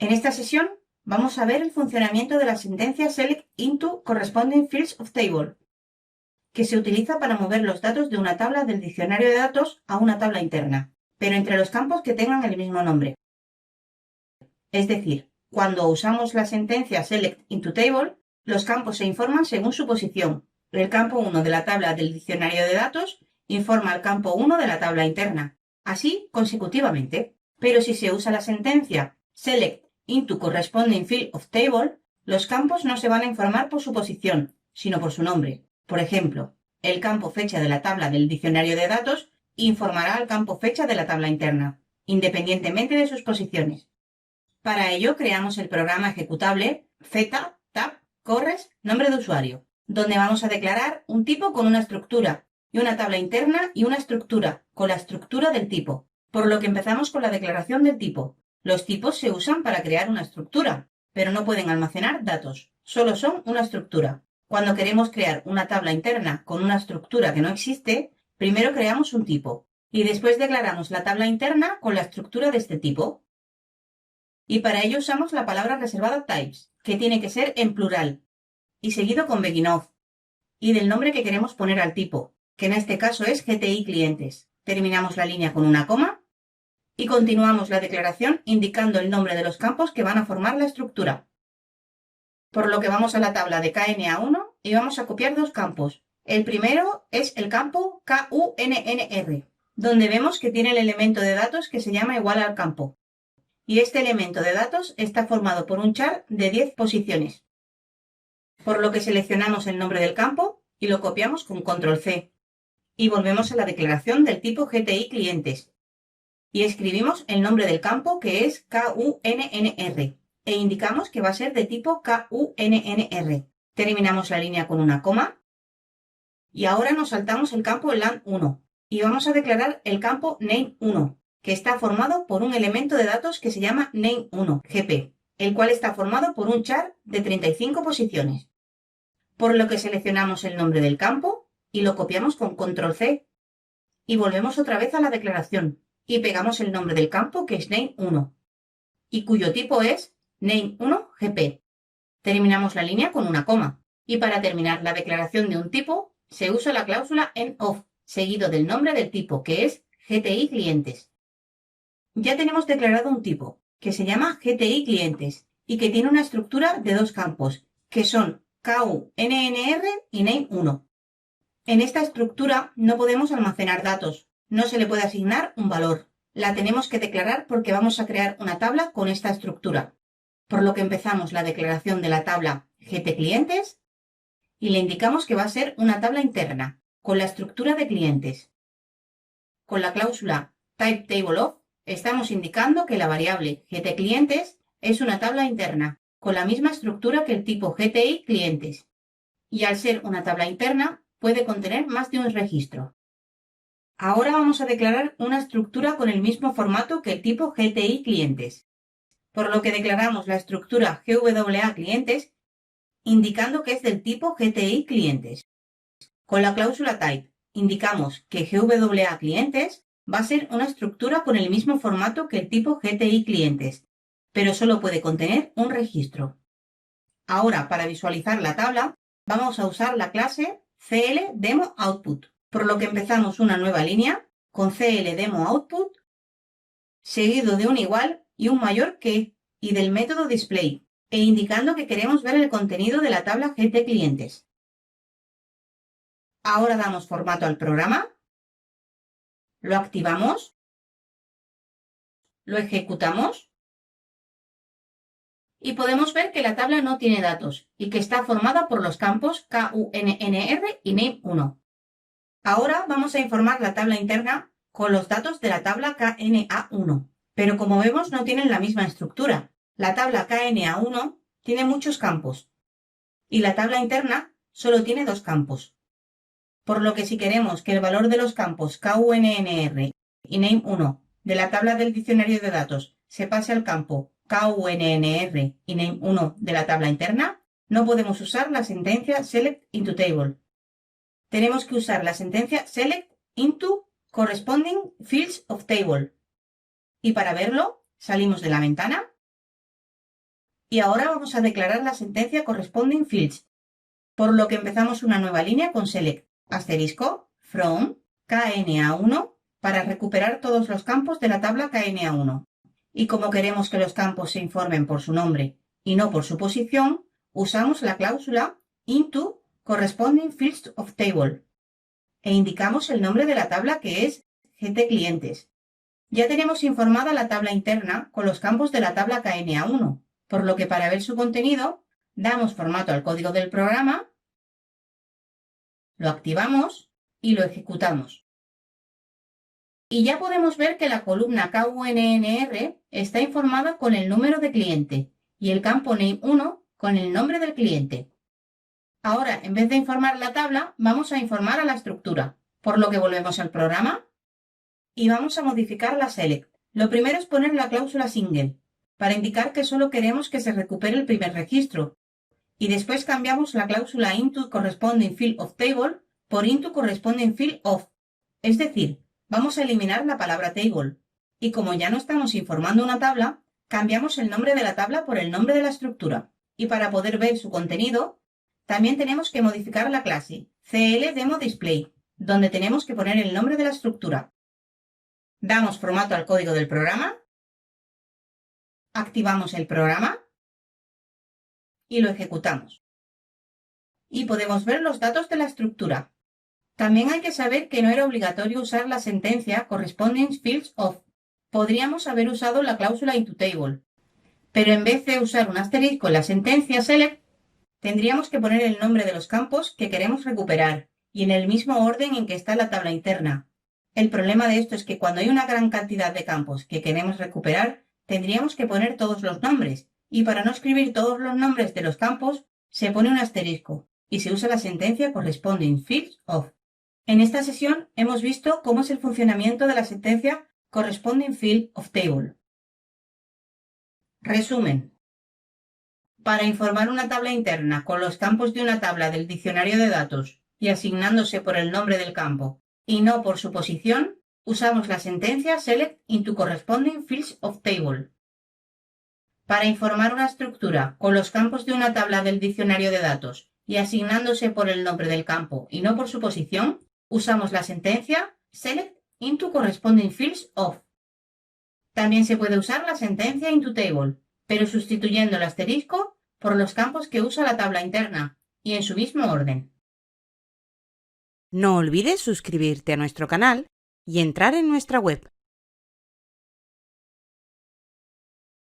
En esta sesión vamos a ver el funcionamiento de la sentencia Select into Corresponding Fields of Table, que se utiliza para mover los datos de una tabla del diccionario de datos a una tabla interna, pero entre los campos que tengan el mismo nombre. Es decir, cuando usamos la sentencia Select into Table, los campos se informan según su posición. El campo 1 de la tabla del diccionario de datos informa al campo 1 de la tabla interna, así consecutivamente. Pero si se usa la sentencia Select into Corresponding Field of Table, los campos no se van a informar por su posición, sino por su nombre. Por ejemplo, el campo fecha de la tabla del diccionario de datos informará al campo fecha de la tabla interna, independientemente de sus posiciones. Para ello creamos el programa ejecutable z-tab-corres nombre de usuario, donde vamos a declarar un tipo con una estructura y una tabla interna y una estructura con la estructura del tipo, por lo que empezamos con la declaración del tipo. Los tipos se usan para crear una estructura, pero no pueden almacenar datos, solo son una estructura. Cuando queremos crear una tabla interna con una estructura que no existe, primero creamos un tipo y después declaramos la tabla interna con la estructura de este tipo. Y para ello usamos la palabra reservada types, que tiene que ser en plural, y seguido con begin of, y del nombre que queremos poner al tipo, que en este caso es GTI clientes. Terminamos la línea con una coma y continuamos la declaración indicando el nombre de los campos que van a formar la estructura. Por lo que vamos a la tabla de KNA1 y vamos a copiar dos campos. El primero es el campo KUNNR, donde vemos que tiene el elemento de datos que se llama igual al campo. Y este elemento de datos está formado por un char de 10 posiciones. Por lo que seleccionamos el nombre del campo y lo copiamos con Control-C. Y volvemos a la declaración del tipo GTI clientes. Y escribimos el nombre del campo que es KUNNR. E indicamos que va a ser de tipo KUNNR. Terminamos la línea con una coma. Y ahora nos saltamos el campo LAN1. Y vamos a declarar el campo Name1. Que está formado por un elemento de datos que se llama Name1, GP, el cual está formado por un char de 35 posiciones. Por lo que seleccionamos el nombre del campo y lo copiamos con Control-C. Y volvemos otra vez a la declaración y pegamos el nombre del campo que es Name1 y cuyo tipo es Name1 GP. Terminamos la línea con una coma. Y para terminar la declaración de un tipo se usa la cláusula endOf, seguido del nombre del tipo que es GTI clientes. Ya tenemos declarado un tipo, que se llama GTI clientes, y que tiene una estructura de dos campos, que son KUNNR y Name1. En esta estructura no podemos almacenar datos, no se le puede asignar un valor. La tenemos que declarar porque vamos a crear una tabla con esta estructura. Por lo que empezamos la declaración de la tabla GT clientes y le indicamos que va a ser una tabla interna, con la estructura de clientes. Con la cláusula typeTableOf, estamos indicando que la variable GTClientes es una tabla interna, con la misma estructura que el tipo GTI clientes. Y al ser una tabla interna, puede contener más de un registro. Ahora vamos a declarar una estructura con el mismo formato que el tipo GTI clientes. Por lo que declaramos la estructura GWA clientes, indicando que es del tipo GTI clientes. Con la cláusula type, indicamos que GWA clientes va a ser una estructura con el mismo formato que el tipo GTI clientes, pero solo puede contener un registro. Ahora, para visualizar la tabla, vamos a usar la clase CLDemoOutput, por lo que empezamos una nueva línea con CLDemoOutput, seguido de un igual y un mayor que, y del método display, e indicando que queremos ver el contenido de la tabla GTClientes. Ahora damos formato al programa. Lo activamos, lo ejecutamos y podemos ver que la tabla no tiene datos y que está formada por los campos KUNNR y Name1. Ahora vamos a informar la tabla interna con los datos de la tabla KNA1, pero como vemos no tienen la misma estructura. La tabla KNA1 tiene muchos campos y la tabla interna solo tiene dos campos. Por lo que si queremos que el valor de los campos KUNNR y Name1 de la tabla del diccionario de datos se pase al campo KUNNR y Name1 de la tabla interna, no podemos usar la sentencia Select into Table. Tenemos que usar la sentencia Select into Corresponding Fields of Table. Y para verlo, salimos de la ventana Y ahora vamos a declarar la sentencia corresponding fields, por lo que empezamos una nueva línea con select *from KNA1 para recuperar todos los campos de la tabla KNA1. Y como queremos que los campos se informen por su nombre y no por su posición, usamos la cláusula into corresponding fields of table e indicamos el nombre de la tabla, que es GT-clientes. Ya tenemos informada la tabla interna con los campos de la tabla KNA1, por lo que para ver su contenido damos formato al código del programa, lo activamos y lo ejecutamos. Y ya podemos ver que la columna KUNNR está informada con el número de cliente y el campo name1 con el nombre del cliente. Ahora, en vez de informar la tabla, vamos a informar a la estructura, por lo que volvemos al programa y vamos a modificar la select. Lo primero es poner la cláusula single, para indicar que solo queremos que se recupere el primer registro, y después cambiamos la cláusula into corresponding field of table por into corresponding field of, es decir, vamos a eliminar la palabra table, y como ya no estamos informando una tabla, cambiamos el nombre de la tabla por el nombre de la estructura, y para poder ver su contenido, también tenemos que modificar la clase CLDemoDisplay, donde tenemos que poner el nombre de la estructura. Damos formato al código del programa, activamos el programa y lo ejecutamos. Y podemos ver los datos de la estructura. También hay que saber que no era obligatorio usar la sentencia corresponding fields of. Podríamos haber usado la cláusula into table, pero en vez de usar un asterisco en la sentencia select, tendríamos que poner el nombre de los campos que queremos recuperar y en el mismo orden en que está la tabla interna. El problema de esto es que cuando hay una gran cantidad de campos que queremos recuperar, tendríamos que poner todos los nombres, y para no escribir todos los nombres de los campos, se pone un asterisco y se usa la sentencia corresponding fields of. En esta sesión hemos visto cómo es el funcionamiento de la sentencia corresponding field of table. Resumen. Para informar una tabla interna con los campos de una tabla del diccionario de datos y asignándose por el nombre del campo y no por su posición, usamos la sentencia select into corresponding fields of table. Para informar una estructura con los campos de una tabla del diccionario de datos y asignándose por el nombre del campo y no por su posición, usamos la sentencia select into corresponding fields of. También se puede usar la sentencia into table, pero sustituyendo el asterisco por los campos que usa la tabla interna y en su mismo orden. No olvides suscribirte a nuestro canal y entrar en nuestra web